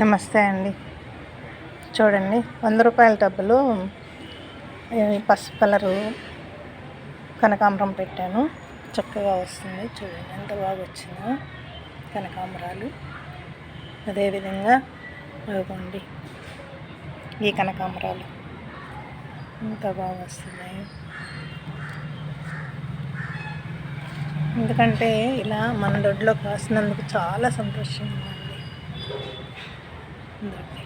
నమస్తే అండి. చూడండి, 100 రూపాయల డబ్బులు పసుపు కలరు కనకాంబరం పెట్టాను. చక్కగా వస్తుంది. చూడండి ఎంత బాగా వచ్చిందో కనకాంబరాలు. అదేవిధంగా ఇదిగోండి ఈ కనకాంబరాలు ఎంత బాగా వస్తున్నాయి. ఎందుకంటే ఇలా మన దొడ్లో కాసినందుకు చాలా సంతోషంగా ఉందండి.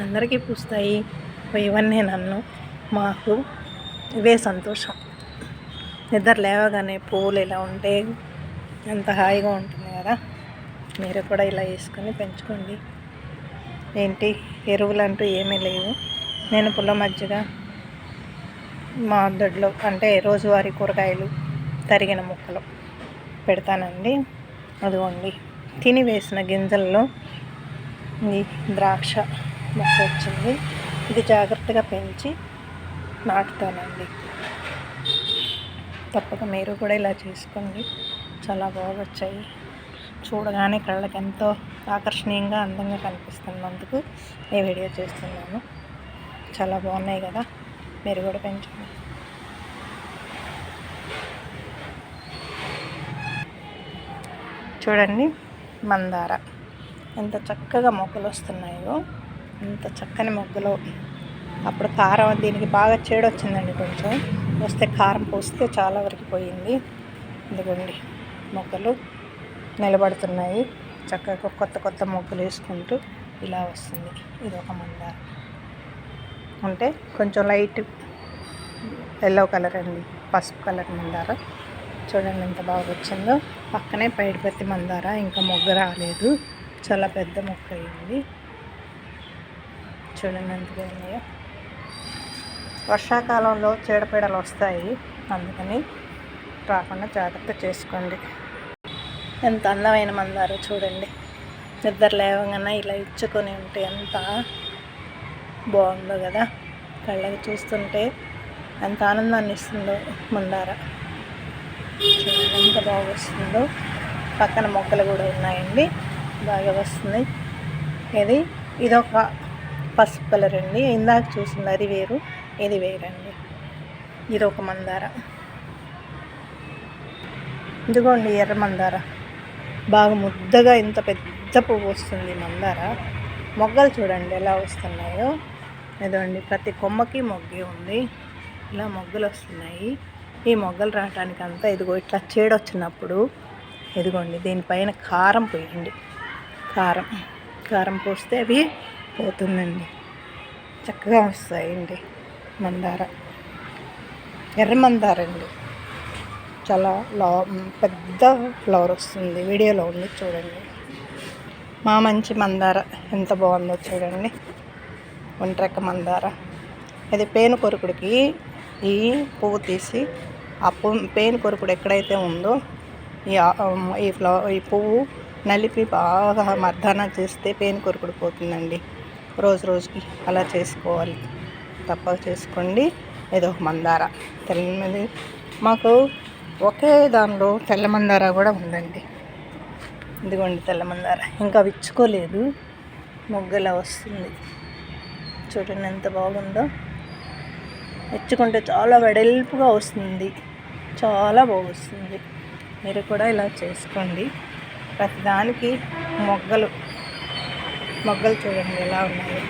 అందరికీ పూస్తాయి, ఇవన్నీ నన్ను మాకు ఇవే సంతోషం. నిద్ర లేవగానే పువ్వులు ఇలా ఉంటే ఎంత హాయిగా ఉంటుంది కదా. మీరు కూడా ఇలా వేసుకొని పెంచుకోండి. ఏంటి ఎరువులు అంటూ ఏమీ లేవు. నేను పుల్ల మజ్జిగ మా దొడ్లో అంటే రోజువారీ కూరగాయలు తరిగిన ముక్కలు పెడతానండి. అదిగోండి తిని వేసిన గింజల్లో ఈ ద్రాక్ష మొక్క వచ్చింది. ఇది జాగ్రత్తగా పెంచి నాటుతానండి. తప్పక మీరు కూడా ఇలా చేసుకోండి. చాలా బాగా వచ్చాయి. చూడగానే కళ్ళకి ఎంతో ఆకర్షణీయంగా అందంగా కనిపిస్తున్నందుకు ఈ వీడియో చేస్తున్నాను. చాలా బాగున్నాయి కదా, మీరు కూడా పెంచండి. చూడండి మందార ఎంత చక్కగా మొగ్గలు వస్తున్నాయో. ఎంత చక్కని మొగ్గలు. అప్పుడు కారం దీనికి బాగా చేడు వచ్చిందండి. కొంచెం వస్తే కారం పోస్తే చాలా వరకు పోయింది. ఇదిగోండి మొగ్గలు నిలబడుతున్నాయి. చక్కగా కొత్త కొత్త మొగ్గలు వేసుకుంటూ ఇలా వస్తుంది. ఇది ఒక మందార, అంటే కొంచెం లైట్ ఎల్లో కలర్ అండి, పసుపు కలర్ మందార. చూడండి ఎంత బాగా వచ్చిందో. పక్కనే పైడిపత్తి మందార, ఇంకా మొగ్గ రాలేదు, చాలా పెద్ద మొక్క అయింది. చూడండి ఎంత బాగున్నాయో. వర్షాకాలంలో చీడపీడలు వస్తాయి, అందుకని రాకుండా జాగ్రత్త చేసుకోండి. ఎంత అందమైన మందారో చూడండి. నిద్ర లేవగానే ఇలా ఇచ్చుకొని ఉంటే ఎంత బాగుందో కదా. కళ్ళకి చూస్తుంటే ఎంత ఆనందాన్ని ఇస్తుందో మందార. చూడండి ఎంత బాగా వస్తుందో. పక్కన మొక్కలు కూడా ఉన్నాయండి, బాగా వస్తుంది. ఇదొక పసుపు కలర్ అండి. ఇందాక చూసింది అది వేరు, ఇది వేరండి. ఇది ఒక మందార. ఇదిగోండి ఎర్ర మందార, బాగా ముద్దగా ఇంత పెద్ద పువ్వు వస్తుంది మందార. మొగ్గలు చూడండి ఎలా వస్తున్నాయో. ఇదిగోండి ప్రతి కొమ్మకి మొగ్గే ఉంది. ఇలా మొగ్గలు వస్తున్నాయి. ఈ మొగ్గలు రావటానికి అంతా ఇదిగో ఇట్లా చేడొచ్చినప్పుడు ఇదిగోండి దీనిపైన కారం పోయండి. కారం పోస్తే అవి పోతుందండి. చక్కగా వస్తాయండి మందార. ఎర్ర మందార అండి, చాలా పెద్ద ఫ్లవర్ వస్తుంది. వీడియోలో ఉంది చూడండి. మా మంచి మందార ఎంత బాగుందో చూడండి. ఒంట్రెక్క మందార. ఇది పేను కొరుకుడికి ఈ పువ్వు తీసి ఆ పేను కొరుకుడు ఎక్కడైతే ఉందో ఈ పువ్వు నలిపి బాగా మర్దానా చేస్తే పేను కొరుకుడు పోతుందండి. రోజుకి అలా చేసుకోవాలి. తప్పక చేసుకోండి. ఏదో ఒక మందార తెల్లది. మాకు ఒకే దానిలో తెల్ల మందార కూడా ఉందండి. ఇదిగోండి తెల్ల మందార, ఇంకా విచ్చుకోలేదు, మొగ్గలా వస్తుంది. చూడండి ఎంత బాగుందో. విచ్చుకుంటే చాలా వెడల్పుగా వస్తుంది, చాలా బాగా వస్తుంది. మీరు కూడా ఇలా చేసుకోండి. ప్రతిదానికి మొగ్గలు చూడండి ఎలా ఉన్నాయి.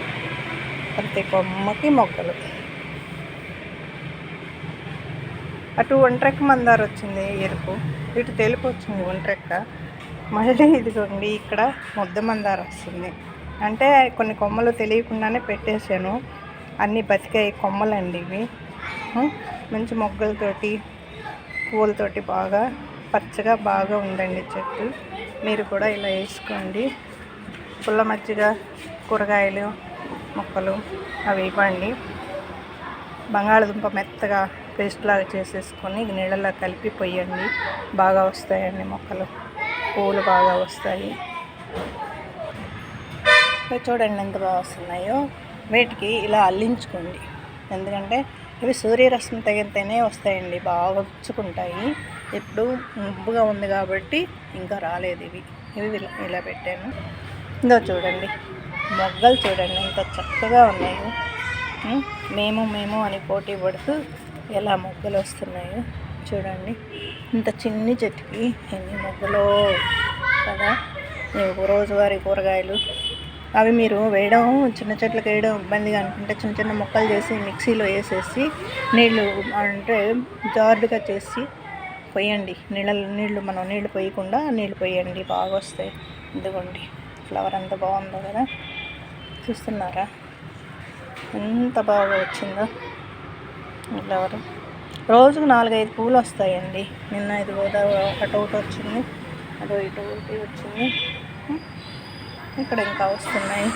ప్రతి కొమ్మకి మొగ్గలు. అటు ఒంట్రెక్క మందార వచ్చింది ఎరుపు, ఇటు తెలుపు వచ్చింది ఒంట్రెక్క. మళ్ళీ ఇదిగోండి ఇక్కడ ముద్ద మందార వస్తుంది. అంటే కొన్ని కొమ్మలు తెలియకుండానే పెట్టేశాను. అన్నీ బతికాయి కొమ్మలండి ఇవి. మంచి మొగ్గలతోటి పూలతోటి బాగా పచ్చగా బాగా ఉందండి చెట్టు. మీరు కూడా ఇలా వేసుకోండి. పుల్ల మజ్జిగ కూరగాయలు మొక్కలు అవి ఇవ్వండి. బంగాళదుంప మెత్తగా పేస్ట్ లాగా చేసేసుకొని నీళ్ళలో కలిపి పొయ్యండి. బాగా వస్తాయండి మొక్కలు, పూలు బాగా వస్తాయి. చూడండి ఎంత బాగా వస్తున్నాయో. వీటికి ఇలా అల్లించుకోండి, ఎందుకంటే ఇవి సూర్యరశ్మి తగిలితేనే వస్తాయండి, బాగా గుచ్చుకుంటాయి. ఇప్పుడు ముబ్బుగా ఉంది కాబట్టి ఇంకా రాలేదు. ఇవి ఇలా పెట్టాను. ఇందో చూడండి మొగ్గలు చూడండి ఎంత చక్కగా ఉన్నాయి. మేము అని పోటీ పడుతూ ఎలా మొగ్గలు వస్తున్నాయో చూడండి. ఇంత చిన్ని చెట్టుకి ఎన్ని మొగ్గలో కదా. రోజువారీ కూరగాయలు అవి మీరు వేయడం చిన్న చెట్లకు వేయడం ఇబ్బందిగా అనుకుంటే చిన్న చిన్న ముక్కలు చేసి మిక్సీలో వేసేసి నీళ్ళు అంటే జారుడుగా చేసి పోయండి. నీళ్ళు మనం నీళ్ళు పోయకుండా నీళ్ళు పోయండి, బాగా వస్తాయి. ఇదిగోండి ఫ్లవర్ ఎంత బాగుందో కదా, చూస్తున్నారా ఎంత బాగా వచ్చిందో ఫ్లవర్. రోజుకు 4-5 పూలు వస్తాయండి. నిన్న ఇది ఒకటి వచ్చింది, అదో ఇటు వచ్చింది, ఇక్కడ ఇంకా వస్తున్నాయి,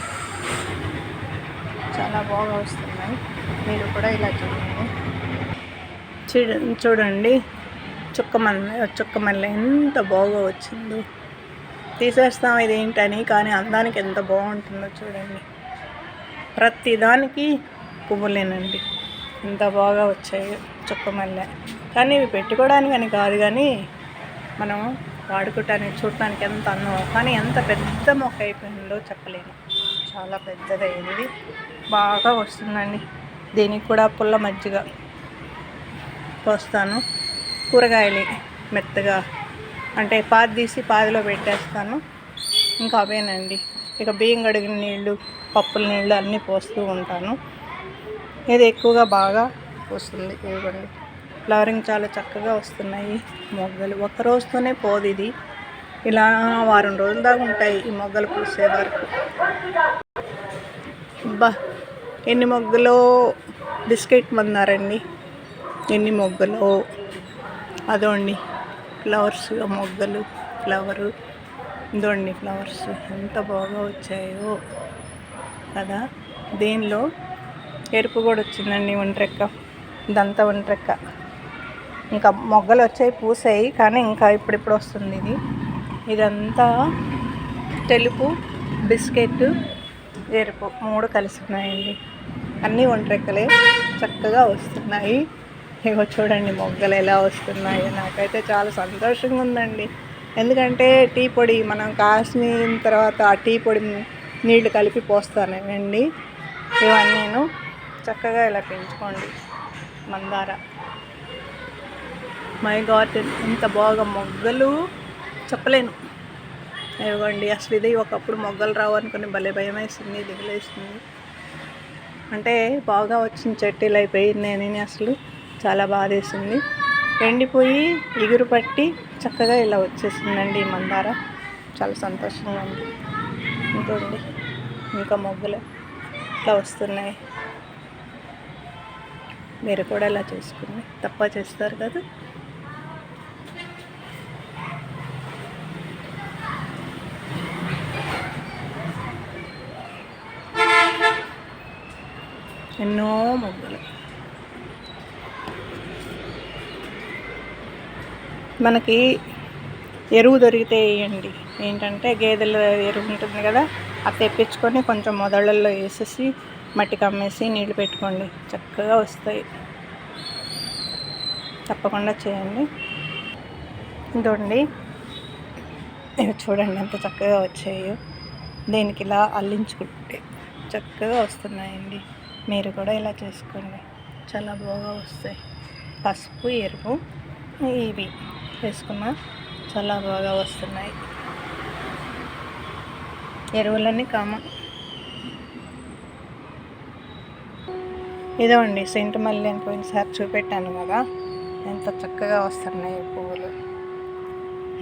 చాలా బాగా వస్తున్నాయి. మీరు కూడా ఇలా చూడండి చుక్క మల్లె ఎంత బాగా వచ్చిందో. తీసేస్తాం ఇదేంటని, కానీ అందానికి ఎంత బాగుంటుందో చూడండి. ప్రతిదానికి పువ్వులేనండి, ఎంత బాగా వచ్చాయి చుక్క మల్లె. కానీ ఇవి పెట్టుకోవడానికి అని కాదు, కానీ మనం వాడుకోవటానికి చూడటానికి ఎంత అందం. కానీ ఎంత పెద్ద మొక్క అయిపోయిందో చెప్పలేను, చాలా పెద్దదైంది, బాగా వస్తుందండి. దీనికి కూడా పుల్ల మజ్జిగ పోస్తాను. కూరగాయలు మెత్తగా అంటే పాది తీసి పాదిలో పెట్టేస్తాను, ఇంకా అవేనండి. ఇక బియ్యం కడిగిన నీళ్ళు, పప్పుల నీళ్ళు అన్నీ పోస్తూ ఉంటాను. ఇది ఎక్కువగా బాగా వస్తుంది. ఇవ్వండి ఫ్లవరింగ్ చాలా చక్కగా వస్తున్నాయి మొగ్గలు. ఒక్క రోజుతోనే పోదు ఇది, ఇలా వారం రోజుల దాకా ఉంటాయి ఈ మొగ్గలు పూసే వరకు. ఎన్ని మొగ్గలో బిస్కెట్ మందారండి, ఎన్ని మొగ్గలో. అదోండి ఫ్లవర్స్ మొగ్గలు, ఫ్లవరు ఇదోండి ఫ్లవర్స్ ఎంత బాగా వచ్చాయో కదా. దీనిలో ఎరుపు కూడా వచ్చిందండి, ఒంట్రెక్క. ఇదంతా ఒంట్రెక్క. ఇంకా మొగ్గలు వచ్చాయి, పూసాయి, కానీ ఇంకా ఇప్పుడిప్పుడు వస్తుంది ఇది. ఇదంతా తెలుపు, బిస్కెట్, ఎరుపు 3 కలిసి ఉన్నాయండి. అన్నీ ఒంట్రెక్కలే, చక్కగా వస్తున్నాయి. ఇగో చూడండి మొగ్గలు ఎలా వస్తున్నాయో. నాకైతే చాలా సంతోషంగా ఉందండి. ఎందుకంటే టీ పొడి మనం కాసిన తర్వాత ఆ టీ పొడి నీళ్లు కలిపి పోస్తానండి. ఇవన్నీ నేను చక్కగా ఇలా పెంచుకోండి. మందార మై గార్డెన్ ఎంత బాగా మొగ్గలు చెప్పలేను. ఇవ్వండి అసలు ఇది ఒకప్పుడు మొగ్గలు రావు అనుకుని భలే భయం వేసింది, దిగులేసింది. అంటే బాగా వచ్చిన చెట్టు ఇలా అయిపోయింది అని అసలు చాలా బాధేసింది. ఎండిపోయి ఇగురు పట్టి చక్కగా ఇలా వచ్చేసిందండి ఈ మందార. చాలా సంతోషంగా ఉంది. ఇంకోండి ఇంకా మొగ్గలు ఇట్లా వస్తున్నాయి. మీరు కూడా ఇలా చేసుకుని తప్ప చేస్తారు కదా. ఎన్నో మొగ్గలు. మనకి ఎరువు దొరికితే వేయండి. ఏంటంటే గేదెల ఎరువు ఉంటుంది కదా, అది తెప్పించుకొని కొంచెం మొదళ్ళల్లో వేసేసి మట్టి కమ్మేసి నీళ్ళు పెట్టుకోండి, చక్కగా వస్తాయి. తప్పకుండా చేయండి. ఇదండి ఇవి చూడండి ఎంత చక్కగా వచ్చాయో. దీనికి ఇలా అల్లించుకుంటే చక్కగా వస్తున్నాయండి. మీరు కూడా ఇలా చేసుకోండి, చాలా బాగా వస్తాయి. పసుపు, ఎరుపు ఇవి వేసుకున్నా చాలా బాగా వస్తున్నాయి. ఎరువులన్నీ కామన్. ఇదో అండి సెంటు మల్లె అని పోయినసారి చూపెట్టాను కదా, ఎంత చక్కగా వస్తున్నాయి పువ్వులు.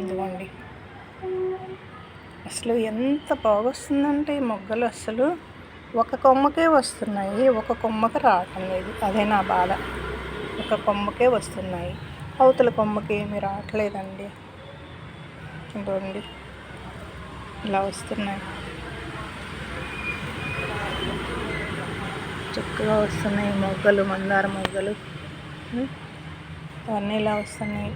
ఇదిగోండి అసలు ఎంత బాగా వస్తుందంటే ఈ మొగ్గలు అసలు ఒక కొమ్మకే వస్తున్నాయి, ఒక కొమ్మకి రావటం లేదు. అదే నా బాధ. ఒక కొమ్మకే వస్తున్నాయి, అవతల కొమ్మకి ఏమీ రావట్లేదండి. ఇదిగోండి ఇలా వస్తున్నాయి, చక్కగా వస్తున్నాయి మొగ్గలు, మందార మొగ్గలు అవన్నీ ఇలా వస్తున్నాయి.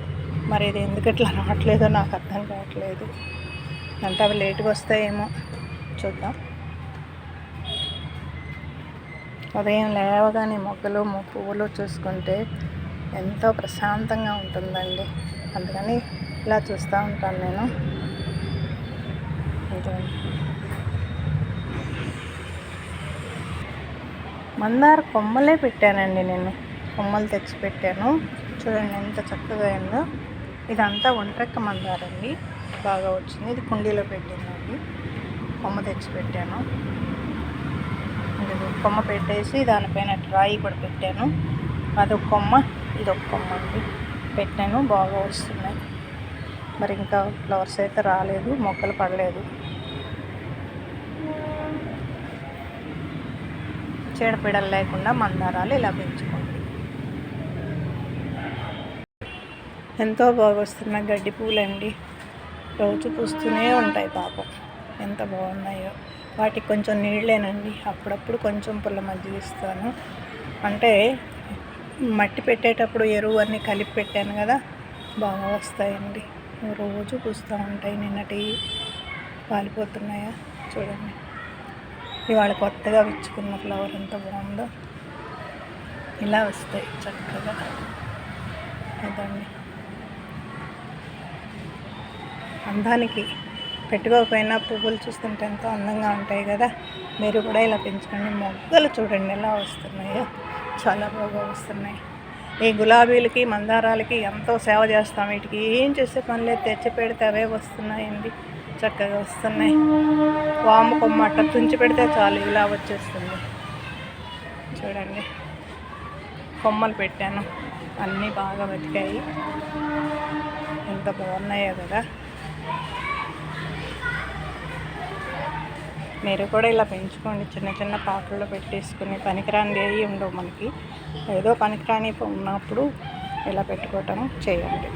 మరి ఇది ఎందుకు ఇట్లా రావట్లేదో నాకు అర్థం కావట్లేదు. అంటే అవి లేటుగా వస్తాయేమో, చూద్దాం. ఉదయం లేవగానే మొగ్గలు పువ్వులు చూసుకుంటే ఎంతో ప్రశాంతంగా ఉంటుందండి. అందుకని ఇలా చూస్తూ ఉంటాను నేను. మందార కొమ్మలే పెట్టానండి నేను, కొమ్మలు తెచ్చి పెట్టాను. చూడండి ఎంత చక్కగా అయిందో. ఇదంతా ఒంట్రెక్క మందారండి, బాగా వచ్చింది. ఇది కుండీలో పెట్టిందండి, కొమ్మ తెచ్చి పెట్టాను. ఇది కొమ్మ పెట్టేసి దానిపైన రాయి కూడా పెట్టాను. అదొక కొమ్మ, ఇదొక కొమ్మ అండి పెట్టాను, బాగా వస్తున్నాయి. మరి ఇంకా ఫ్లవర్స్ అయితే రాలేదు, మొక్కలు పడలేదు. చీడపీడలు లేకుండా మందారాలు ఇలా పెంచుకోండి. ఎంతో బాగా వస్తున్నాయి గడ్డి పూలండి, రోజు పూస్తూనే ఉంటాయి. పాపం ఎంత బాగున్నాయో. వాటికి కొంచెం నీళ్ళేనండి, అప్పుడప్పుడు కొంచెం పుల్ల మజ్జిగ ఇస్తాను. అంటే మట్టి పెట్టేటప్పుడు ఎరువు అన్నీ కలిపి పెట్టాను కదా, బాగా వస్తాయండి. రోజు పూస్తూ ఉంటాయి. నిన్నటి వాలిపోతున్నాయా చూడండి. ఇవాళ కొత్తగా విచ్చుకున్న ఫ్లవర్ ఎంత బాగుందో. ఇలా వస్తాయి చక్కగా. అదండి అందానికి, పెట్టుకోకపోయినా పువ్వులు చూస్తుంటే ఎంతో అందంగా ఉంటాయి కదా. మీరు కూడా ఇలా పెంచుకోండి. మొగ్గలు చూడండి ఎలా వస్తున్నాయో, చాలా బాగా వస్తున్నాయి. ఈ గులాబీలకి మందారాలకి ఎంతో సేవ చేస్తాం. వీటికి ఏం చేసే పని లేదు, తెచ్చి పెడితే అవే వస్తున్నాయండి, చక్కగా వస్తున్నాయి. వాము కొమ్మ అట్ట తుంచి పెడితే చాలు ఇలా వచ్చేస్తుంది. చూడండి కొమ్మలు పెట్టాను, అన్నీ బాగా బతికాయి. ఎంత బాగున్నాయో కదా. మీరు కూడా ఇలా పెంచుకోండి, చిన్న చిన్న పాటల్లో పెట్టేసుకుని. పనికిరాని ఏవి ఉండవు మనకి, ఏదో పనికిరాని ఉన్నప్పుడు ఇలా పెట్టుకోవటం చేయండి.